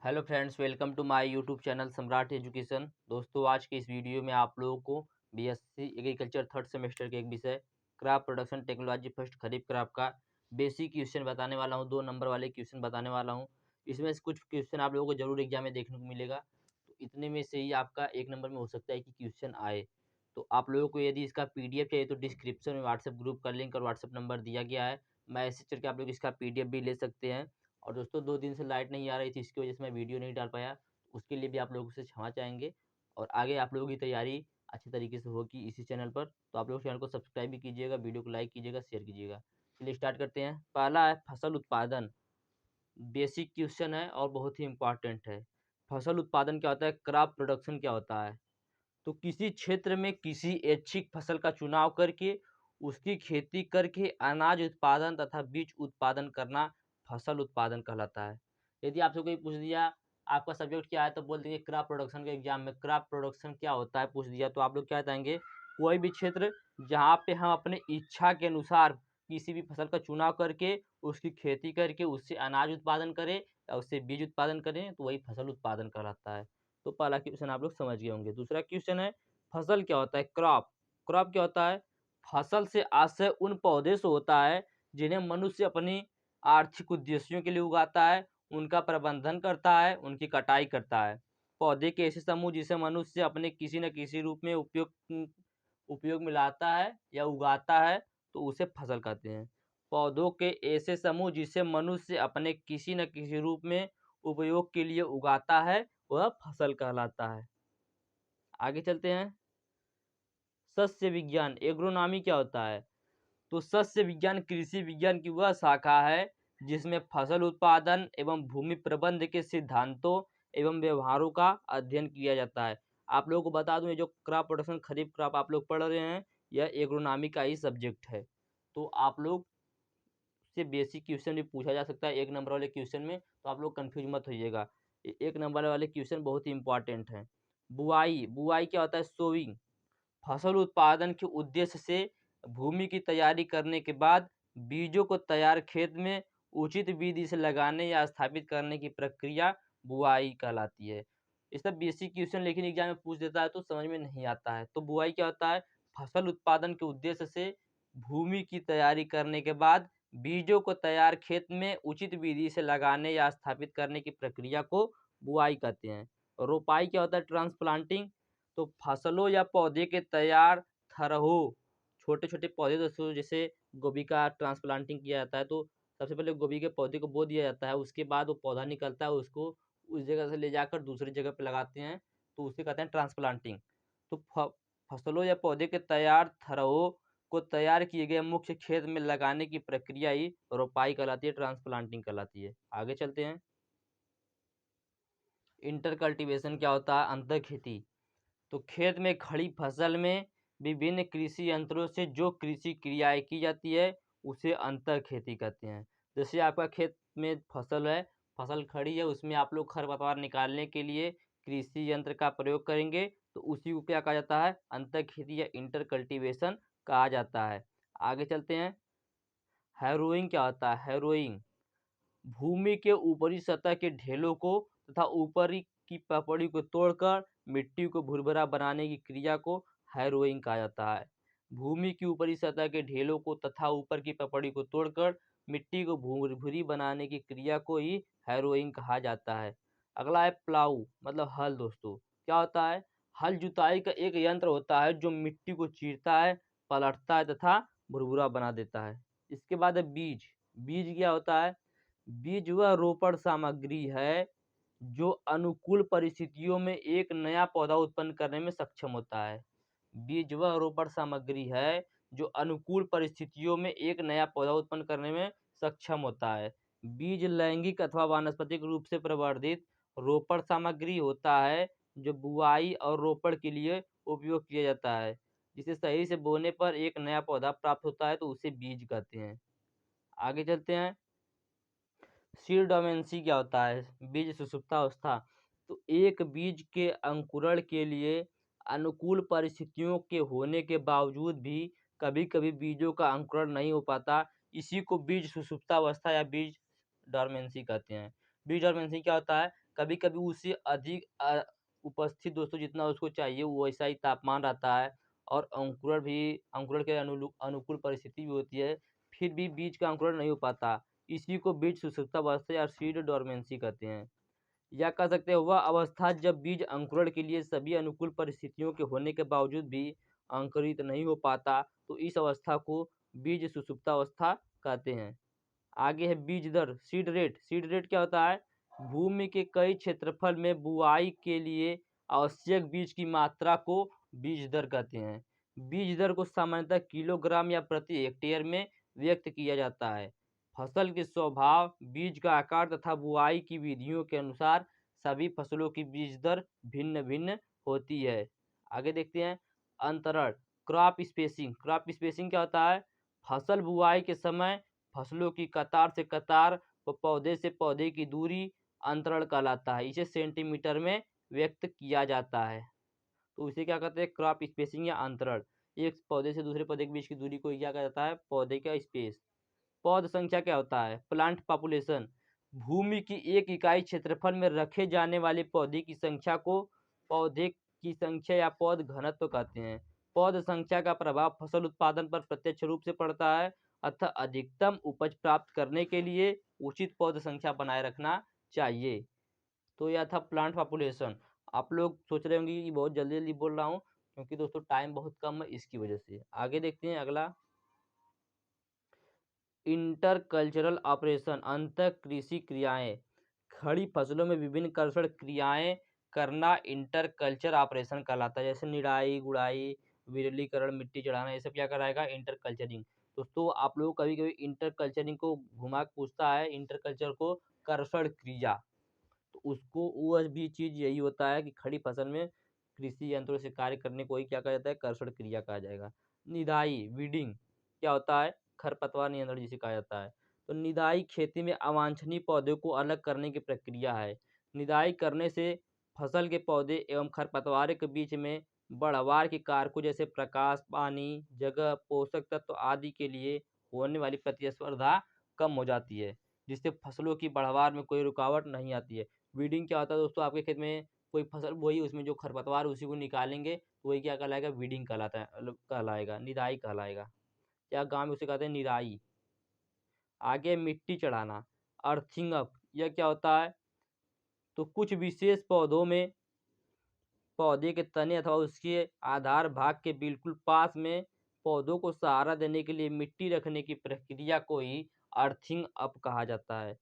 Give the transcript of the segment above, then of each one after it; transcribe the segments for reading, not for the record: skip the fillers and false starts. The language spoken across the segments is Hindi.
Hello friends, welcome to my YouTube channel Samrat education. दोस्तों, आज के इस वीडियो में आप लोगों को बीएससी एग्रीकल्चर थर्ड सेमेस्टर के एक विषय क्रॉप प्रोडक्शन टेक्नोलॉजी फर्स्ट खरीफ क्रॉप का बेसिक क्वेश्चन बताने वाला हूं। 2 नंबर वाले क्वेश्चन बताने वाला हूं। इसमें से कुछ क्वेश्चन आप लोगों को जरूर एग्जाम में देखने को मिलेगा, तो इतने में से ही आपका 1 नंबर में हो सकता है कि क्वेश्चन आए। तो आप लोगों को यदि इसका पीडीएफ चाहिए तो डिस्क्रिप्शन में व्हाट्सएप ग्रुप का लिंक और व्हाट्सएप नंबर दिया गया है। मैसेज करके आप लोग इसका पीडीएफ भी ले सकते हैं। और दोस्तों, 2 दिन से लाइट नहीं आ रही थी, इसकी वजह से मैं वीडियो नहीं डाल पाया। उसके लिए भी आप लोगों से क्षमा चाहेंगे। और आगे आप लोगों की तैयारी अच्छी तरीके से होगी इसी चैनल पर। तो आप लोग चैनल को सब्सक्राइब भी कीजिएगा, वीडियो को लाइक कीजिएगा, शेयर कीजिएगा। चलिए स्टार्ट करते हैं। पहला है फसल उत्पादन। बेसिक क्वेश्चन है और बहुत ही इम्पोर्टेंट है। फसल उत्पादन क्या होता है, क्रॉप प्रोडक्शन क्या होता है। तो किसी क्षेत्र में किसी ऐच्छिक फसल का चुनाव करके उसकी खेती करके अनाज उत्पादन तथा बीज उत्पादन करना फसल उत्पादन कहलाता है। यदि आपसे कोई पूछ दिया आपका सब्जेक्ट क्या है, तो बोल देंगे क्रॉप प्रोडक्शन के एग्जाम में क्रॉप प्रोडक्शन क्या होता है पूछ दिया, तो आप लोग क्या बताएंगे, कोई भी क्षेत्र जहाँ पे हम अपने इच्छा के अनुसार किसी भी फसल का चुनाव करके उसकी खेती करके उससे अनाज उत्पादन करें या उससे बीज उत्पादन करें, तो वही फसल उत्पादन कहलाता है। तो पहला क्वेश्चन आप लोग समझ गए होंगे। दूसरा क्वेश्चन है, फसल क्या होता है, क्रॉप। क्रॉप क्या होता है, फसल से आशय उन पौधे से होता है जिन्हें मनुष्य अपनी आर्थिक उद्देश्यों के लिए उगाता है, उनका प्रबंधन करता है, उनकी कटाई करता है। पौधे के ऐसे समूह जिसे मनुष्य अपने किसी न किसी रूप में उपयोग में लाता है या उगाता है, तो उसे फसल कहते हैं। पौधों के ऐसे समूह जिसे मनुष्य अपने किसी न किसी रूप में उपयोग के लिए उगाता है, वह फसल कहलाता है। आगे चलते हैं। सस्य विज्ञान एग्रोनॉमी क्या होता है। तो सस्य विज्ञान कृषि विज्ञान की वह शाखा है जिसमें फसल उत्पादन एवं भूमि प्रबंध के सिद्धांतों एवं व्यवहारों का अध्ययन किया जाता है। आप लोगों को बता दूं, ये जो क्रॉप प्रोडक्शन खरीफ क्रॉप आप लोग पढ़ रहे हैं, यह एग्रोनॉमी का ही सब्जेक्ट है। तो आप लोग से बेसिक क्वेश्चन भी पूछा जा सकता है 1 नंबर वाले क्वेश्चन में, तो आप लोग कंफ्यूज मत होइएगा। 1 नंबर वाले क्वेश्चन बहुत ही इंपॉर्टेंट हैं। बुआई, बुआई क्या होता है, सोइंग। फसल उत्पादन के उद्देश्य से भूमि की तैयारी करने के बाद बीजों को तैयार खेत में उचित विधि से लगाने या स्थापित करने की प्रक्रिया बुआई कहलाती है। ये सब बेसिक क्वेश्चन लेकिन एग्जाम में पूछ देता है तो समझ में नहीं आता है। तो बुआई क्या होता है, फसल उत्पादन के उद्देश्य से भूमि की तैयारी करने के बाद बीजों को तैयार खेत में उचित विधि से लगाने या स्थापित करने की प्रक्रिया को बुआई कहते हैं। रोपाई क्या होता है, ट्रांसप्लांटिंग। तो फसलों या पौधे के तैयार थरहो, छोटे छोटे पौधे दोस्तों, जैसे गोभी का ट्रांसप्लांटिंग किया जाता है, तो सबसे पहले गोभी के पौधे को बो दिया जाता है, उसके बाद वो पौधा निकलता है, उसको उस जगह से ले जाकर दूसरी जगह पे लगाते हैं, तो उसे कहते हैं ट्रांसप्लांटिंग। तो फसलों या पौधे के तैयार थरहो को तैयार किए गए मुख्य खेत में लगाने की प्रक्रिया ही रोपाई कहलाती है, ट्रांसप्लांटिंग कहलाती है। आगे चलते हैं। इंटर कल्टीवेशन क्या होता है, अंतर खेती। तो खेत में खड़ी फसल में विभिन्न कृषि यंत्रों से जो कृषि क्रियाएं की जाती है उसे अंतर खेती कहते हैं। जैसे आपका खेत में फसल है, फसल खड़ी है, उसमें आप लोग खरपतवार निकालने के लिए कृषि यंत्र का प्रयोग करेंगे, तो उसी को क्या कहा जाता है, अंतर खेती या इंटर कल्टीवेशन कहा जाता है। आगे चलते हैं। हैरोइंग क्या होता है, हैरोइंग भूमि के ऊपरी सतह के ढेलों को तथा ऊपरी की पपड़ी को तोड़कर मिट्टी को भुरभुरा बनाने की क्रिया को हैरोइंग कहा जाता है। भूमि की ऊपरी सतह के ढेलों को तथा ऊपर की पपड़ी को तोड़कर मिट्टी को भुरभुरी बनाने की क्रिया को ही हैरोइंग कहा जाता है। अगला है प्लाऊ, मतलब हल। दोस्तों, क्या होता है, हल जुताई का एक यंत्र होता है जो मिट्टी को चीरता है, पलटता है तथा भुरभुरा बना देता है। इसके बाद है बीज। बीज क्या होता है, बीज वह रोपण सामग्री है जो अनुकूल परिस्थितियों में एक नया पौधा उत्पन्न करने में सक्षम होता है। बीज वह रोपण सामग्री है जो अनुकूल परिस्थितियों में एक नया पौधा उत्पन्न करने में सक्षम होता है। बीज लैंगिक अथवा वानस्पतिक रूप से प्रवर्धित रोपण सामग्री होता है जो बुआई और रोपण के लिए उपयोग किया जाता है। जिसे सही से बोने पर एक नया पौधा प्राप्त होता है, तो उसे बीज कहते हैं। आगे चलते हैं। सीड डोमेंसी क्या होता है, बीज सुसुप्तावस्था। तो एक बीज के अंकुरण के लिए अनुकूल परिस्थितियों के होने के बावजूद भी कभी कभी बीजों का अंकुरण नहीं हो पाता, इसी को बीज सुसुप्तावस्था या बीज डोरमेंसी कहते हैं। बीज डोरमेंसी क्या होता है, कभी कभी उससे अधिक उपस्थित दोस्तों जितना उसको चाहिए वो वैसा ही तापमान रहता है, और अंकुरण के अनुकूल परिस्थिति भी होती है, फिर भी बीज का अंकुरण नहीं हो पाता। इसी को बीज सुसुप्तावस्था या सीड डोरमेंसी कहते हैं। या कह सकते हैं वह अवस्था जब बीज अंकुरण के लिए सभी अनुकूल परिस्थितियों के होने के बावजूद भी अंकुरित नहीं हो पाता, तो इस अवस्था को बीज सुसुप्तावस्था कहते हैं। आगे है बीज दर, सीड रेट। सीड रेट क्या होता है? भूमि के कई क्षेत्रफल में बुआई के लिए आवश्यक बीज की मात्रा को बीज दर कहते हैं। बीज दर को सामान्यतः किलोग्राम या प्रति हेक्टेयर में व्यक्त किया जाता है। फसल के स्वभाव, बीज का आकार तथा बुआई की विधियों के अनुसार सभी फसलों की बीज दर भिन्न भिन्न होती है। आगे देखते हैं अंतरण, क्रॉप स्पेसिंग। क्रॉप स्पेसिंग क्या होता है? फसल बुआई के समय फसलों की कतार से कतार व पौधे से पौधे की दूरी अंतरण कहलाता है। इसे सेंटीमीटर में व्यक्त किया जाता है। तो इसे क्या कहते हैं? क्रॉप स्पेसिंग या अंतरण। एक पौधे से दूसरे पौधे के बीच की दूरी को क्या कहा जाता है? पौधे का स्पेस। पौध संख्या क्या होता है? Plant population. भूमि की एक इकाई क्षेत्रफल में रखे जाने वाले पौधे की संख्या को पौधे की संख्या या पौध घनत्व कहते हैं। पौध संख्या का प्रभाव फसल उत्पादन पर प्रत्यक्ष रूप से पड़ता है, अतः अधिकतम उपज प्राप्त करने के लिए उचित पौध संख्या बनाए रखना चाहिए। तो यह था प्लांट पॉपुलेशन। आप लोग सोच रहे होंगे कि बहुत जल्दी जल्दी बोल रहा हूँ, क्योंकि दोस्तों टाइम बहुत कम है इसकी वजह से। आगे देखते हैं अगला, इंटरकल्चरल ऑपरेशन, अंतर कृषि क्रियाएं। खड़ी फसलों में विभिन्न कर्षण क्रियाएं करना इंटरकल्चर ऑपरेशन कहलाता है। जैसे निराई गुड़ाई, विरलीकरण, मिट्टी चढ़ाना, ये सब क्या कराएगा? इंटरकल्चरिंग। दोस्तों आप लोग कभी कभी इंटरकल्चरिंग को घुमा के पूछता है, इंटरकल्चर को कर्षण क्रिया, तो उसको वह भी चीज यही होता है कि खड़ी फसल में कृषि यंत्रों से कार्य करने को ही क्या कहा जाता है? कर्षण क्रिया कहा जाएगा। निदाई, वीडिंग क्या होता है? खरपतवार नियंत्रण जिसे कहा जाता है। तो निदाई खेती में अवांछनीय पौधों को अलग करने की प्रक्रिया है। निदाई करने से फसल के पौधे एवं खरपतवार के बीच में बढ़वार के कारकों जैसे प्रकाश, पानी, जगह, पोषक तत्व आदि के लिए होने वाली प्रतिस्पर्धा कम हो जाती है, जिससे फसलों की बढ़वार में कोई रुकावट नहीं आती है। वीडिंग क्या होता है दोस्तों? आपके खेत में कोई फसल बोई, उसमें जो खरपतवार उसी को निकालेंगे, तो वही क्या कहलाएगा? वीडिंग कहलाता है, कहलाएगा, निदाई कहलाएगा। या गाँव में उसे कहते हैं निराई। आगे मिट्टी चढ़ाना, अर्थिंग अप, यह क्या होता है? तो कुछ विशेष पौधों में पौधे के तने अथवा उसके आधार भाग के बिल्कुल पास में पौधों को सहारा देने के लिए मिट्टी रखने की प्रक्रिया को ही अर्थिंग अप कहा जाता है।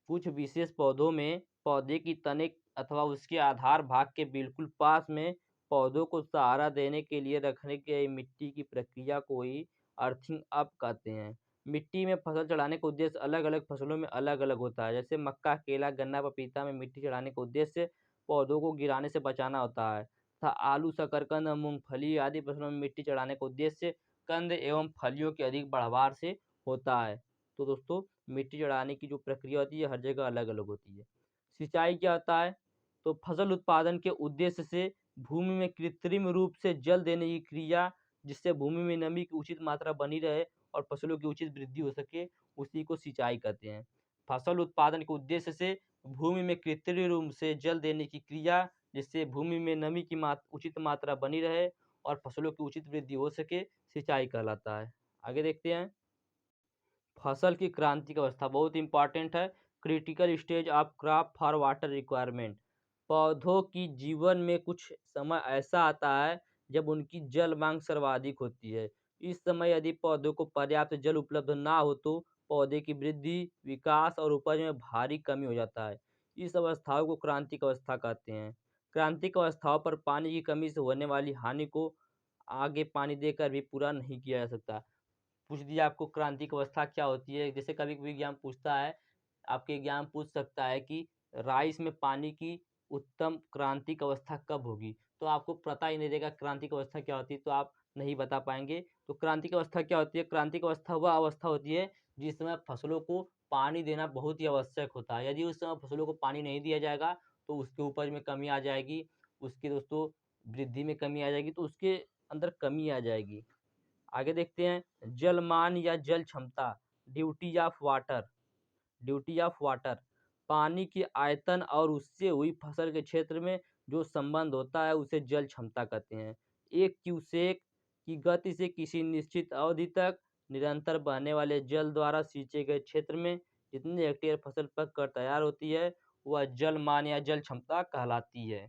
कुछ विशेष पौधों में पौधे की तने अथवा उसके आधार भाग के बिल्कुल पास में पौधों को सहारा देने के लिए रखने के मिट्टी की प्रक्रिया को ही अर्थिंग अप कहते हैं। मिट्टी में फसल चढ़ाने का उद्देश्य अलग अलग फसलों में अलग अलग होता है। जैसे मक्का, केला, गन्ना, पपीता में मिट्टी चढ़ाने का उद्देश्य पौधों को गिराने से बचाना होता है तथा आलू, शकरकंद, मूंगफली आदि फसलों में मिट्टी चढ़ाने का उद्देश्य कंद एवं फलियों के अधिक बढ़वार से होता है। तो दोस्तों मिट्टी चढ़ाने की जो प्रक्रिया होती है हर जगह अलग अलग होती है। सिंचाई क्या होता है? तो फसल उत्पादन के उद्देश्य से भूमि में कृत्रिम रूप से जल देने की क्रिया, जिससे भूमि में नमी की उचित मात्रा बनी रहे और फसलों की उचित वृद्धि हो सके, उसी को सिंचाई कहते हैं। फसल उत्पादन के उद्देश्य से भूमि में कृत्रिम रूप से जल देने की क्रिया, जिससे भूमि में नमी की उचित मात्रा बनी रहे और फसलों की उचित वृद्धि हो सके, सिंचाई कहलाता है। आगे देखते हैं फसल की क्रांतिक अवस्था, बहुत इंपॉर्टेंट है। Critical stage of crop for water requirement. पौधों की जीवन में कुछ समय ऐसा आता है जब उनकी जल मांग सर्वाधिक होती है। इस समय यदि पौधों को पर्याप्त जल उपलब्ध ना हो तो पौधे की वृद्धि, विकास और उपज में भारी कमी हो जाता है। इस अवस्थाओं को क्रांतिक अवस्था कहते हैं। क्रांतिक अवस्थाओं पर पानी की कमी से होने वाली हानि को आगे पानी देकर भी पूरा नहीं किया जा सकता। पूछ दिया आपको क्रांतिक अवस्था क्या होती है। जैसे कभी कभी एग्जाम पूछता है, आपके एग्जाम पूछ सकता है कि राइस में पानी की उत्तम क्रांतिक अवस्था कब होगी, तो आपको पता ही नहीं रहेगा क्रांतिक अवस्था क्या होती है, तो आप नहीं बता पाएंगे। तो क्रांतिक अवस्था क्या होती है? क्रांतिक अवस्था वह अवस्था होती है जिस समय फसलों को पानी देना बहुत ही आवश्यक होता है। यदि उस समय फसलों को पानी नहीं दिया जाएगा तो उसके उपज में कमी आ जाएगी, उसके दोस्तों वृद्धि में कमी आ जाएगी, तो उसके अंदर कमी आ जाएगी। आगे देखते हैं जलमान या जल क्षमता, duty of water. Duty of water, पानी की आयतन और उससे हुई फसल के क्षेत्र में जो संबंध होता है उसे जल क्षमता कहते हैं। एक क्यूसेक की गति से किसी निश्चित अवधि तक निरंतर बहने वाले जल द्वारा सींचे गए क्षेत्र में जितनी हेक्टेयर फसल पक कर तैयार होती है वह जलमान या जल क्षमता कहलाती है।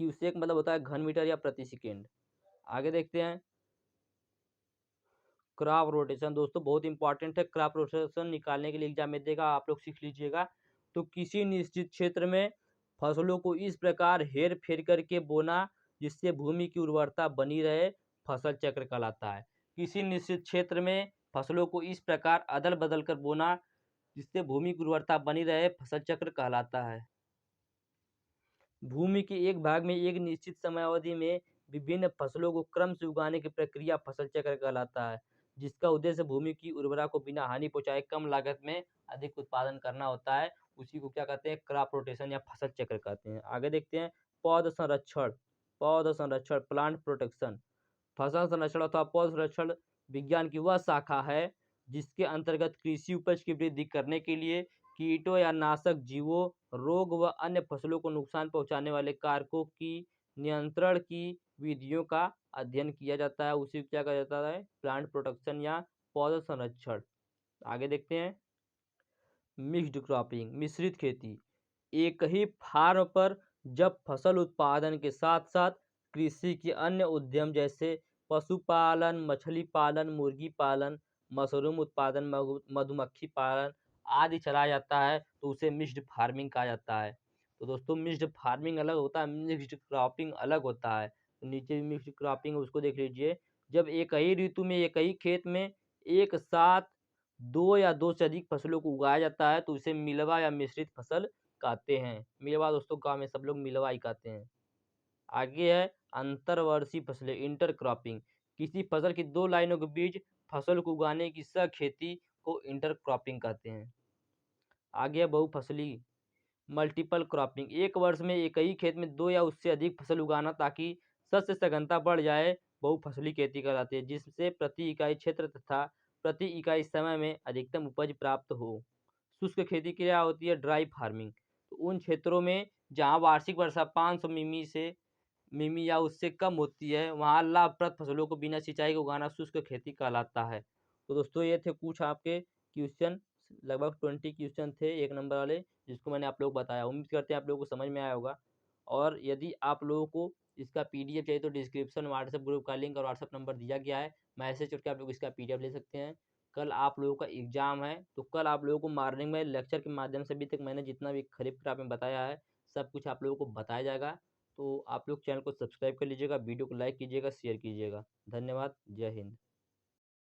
क्यूसेक मतलब होता है घन मीटर या प्रति सेकेंड। आगे देखते हैं क्रॉप रोटेशन। दोस्तों बहुत इंपॉर्टेंट है, क्रॉप रोटेशन निकालने के लिए एग्जाम में देगा, आप लोग सीख लीजिएगा। तो किसी निश्चित क्षेत्र में फसलों को इस प्रकार हेर फेर करके बोना जिससे भूमि की उर्वरता बनी रहे, फसल चक्र कहलाता है। किसी निश्चित क्षेत्र में फसलों को इस प्रकार अदल बदल कर बोना जिससे भूमि की उर्वरता बनी रहे, फसल चक्र कहलाता है। भूमि के एक भाग में एक निश्चित समयावधि में विभिन्न फसलों को क्रम से उगाने की प्रक्रिया फसल चक्र कहलाता है, जिसका उद्देश्य भूमि की उर्वरता को बिना हानि पहुंचाए कम लागत में अधिक उत्पादन करना होता है। उसी को क्या कहते हैं, क्रॉप रोटेशन या फसल चक्र कहते हैं। आगे देखते हैं पौध संरक्षण। पौध संरक्षण प्लांट प्रोटेक्शन। फसल संरक्षण अथवा पौध संरक्षण विज्ञान की वह शाखा है जिसके अंतर्गत कृषि उपज की वृद्धि करने के लिए कीटों या नाशक जीवों, रोग व अन्य फसलों को नुकसान पहुंचाने वाले कारकों की नियंत्रण की विधियों का अध्ययन किया जाता है। उसी को क्या कहा जाता है, प्लांट प्रोटेक्शन या पौधा संरक्षण। आगे देखते हैं मिक्स्ड क्रॉपिंग, मिश्रित खेती। एक ही फार्म पर जब फसल उत्पादन के साथ साथ कृषि के अन्य उद्यम जैसे पशुपालन, मछली पालन, मुर्गी पालन, मशरूम उत्पादन, मधुमक्खी पालन आदि चलाया जाता है तो उसे मिक्स्ड फार्मिंग कहा जाता है। तो दोस्तों मिक्स्ड फार्मिंग अलग होता है, मिक्स्ड क्रॉपिंग अलग होता है। तो नीचे भी मिक्स्ड क्रॉपिंग उसको देख लीजिए। जब एक ही ऋतु में एक ही खेत में एक साथ दो या दो से अधिक फसलों को उगाया जाता है तो उसे मिलवा या मिश्रित फसल कहते हैं। मिलवा दोस्तों गाँव में सब लोग मिलवा ही कहते हैं। आगे है अंतरवर्षीय फसलें, इंटर क्रॉपिंग। किसी फसल की दो लाइनों के बीच फसल को उगाने की सह खेती को इंटर क्रॉपिंग कहते हैं। आगे है बहुफसली, मल्टीपल क्रॉपिंग। एक वर्ष में एक ही खेत में दो या उससे अधिक फसल उगाना ताकि शस्य सघनता बढ़ जाए, बहुफसली खेती कहलाती है, जिससे प्रति इकाई क्षेत्र तथा प्रति इकाई समय में अधिकतम उपज प्राप्त हो। शुष्क खेती क्या होती है, ड्राई फार्मिंग। तो उन क्षेत्रों में जहाँ वार्षिक वर्षा 500 मिमी या उससे कम होती है वहाँ लाभप्रद फसलों को बिना सिंचाई के उगाना शुष्क खेती कहलाता है। तो दोस्तों ये थे कुछ आपके क्वेश्चन, लगभग 20 क्वेश्चन थे 1 नंबर वाले, जिसको मैंने आप लोग बताया। उम्मीद करते हैं आप लोगों को समझ में आया होगा। और यदि आप लोगों को इसका पीडीएफ चाहिए तो डिस्क्रिप्शन व्हाट्सएप ग्रुप का लिंक और व्हाट्सएप नंबर दिया गया है, मैसेज करके आप लोग इसका पीडीएफ ले सकते हैं। कल आप लोगों का एग्जाम है तो कल आप लोगों को मॉर्निंग में लेक्चर के माध्यम से अभी तक मैंने जितना भी खरीफ क्राप में बताया है सब कुछ आप लोगों को बताया जाएगा। तो आप लोग चैनल को सब्सक्राइब कर लीजिएगा, वीडियो को लाइक कीजिएगा, शेयर कीजिएगा। धन्यवाद, जय हिंद।